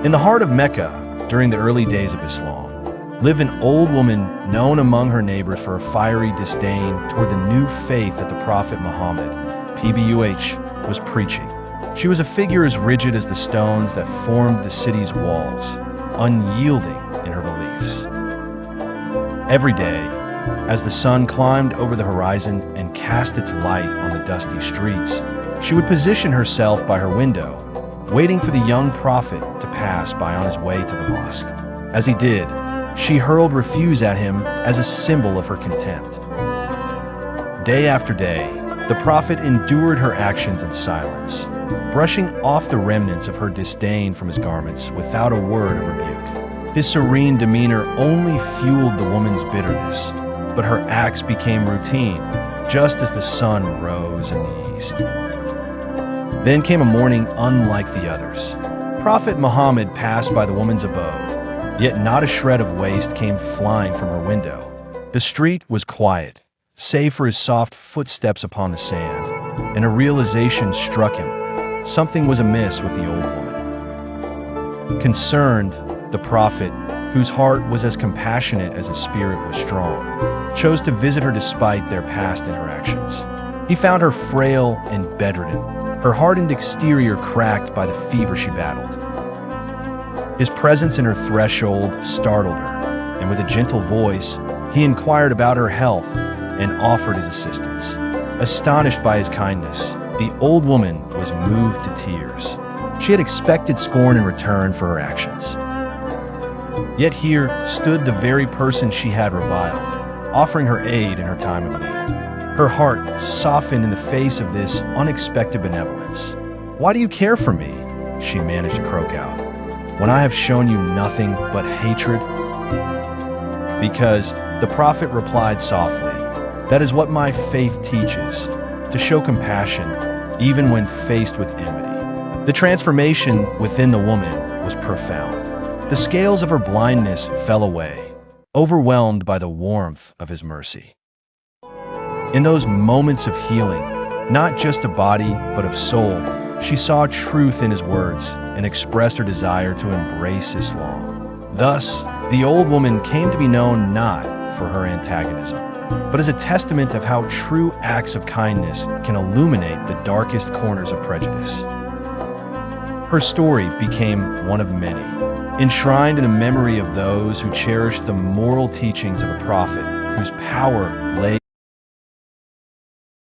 In the heart of Mecca, during the early days of Islam, lived an old woman known among her neighbors for a fiery disdain toward the new faith that the Prophet Muhammad, PBUH, was preaching. She was a figure as rigid as the stones that formed the city's walls, unyielding in her beliefs. Every day, as the sun climbed over the horizon and cast its light on the dusty streets, she would position herself by her window, waiting for the young prophet to pass by on his way to the mosque. As he did, she hurled refuse at him as a symbol of her contempt. Day after day, the prophet endured her actions in silence, brushing off the remnants of her disdain from his garments without a word of rebuke. His serene demeanor only fueled the woman's bitterness, but her acts became routine, just as the sun rose in the east. Then came a morning unlike the others. Prophet Muhammad passed by the woman's abode, yet not a shred of waste came flying from her window. The street was quiet, save for his soft footsteps upon the sand, and a realization struck him. Something was amiss with the old woman. Concerned, the prophet, whose heart was as compassionate as his spirit was strong, chose to visit her despite their past interactions. He found her frail and bedridden, her hardened exterior cracked by the fever she battled. His presence in her threshold startled her, and with a gentle voice, he inquired about her health and offered his assistance. Astonished by his kindness, the old woman was moved to tears. She had expected scorn in return for her actions. Yet here stood the very person she had reviled, offering her aid in her time of need. Her heart softened in the face of this unexpected benevolence. "Why do you care for me?" she managed to croak out, "when I have shown you nothing but hatred?" "Because," the prophet replied softly, "that is what my faith teaches, to show compassion even when faced with enmity." The transformation within the woman was profound. The scales of her blindness fell away, overwhelmed by the warmth of his mercy. In those moments of healing, not just of body but of soul, she saw truth in his words and expressed her desire to embrace Islam. Thus, the old woman came to be known not for her antagonism, but as a testament of how true acts of kindness can illuminate the darkest corners of prejudice. Her story became one of many, enshrined in the memory of those who cherished the moral teachings of a prophet whose power lay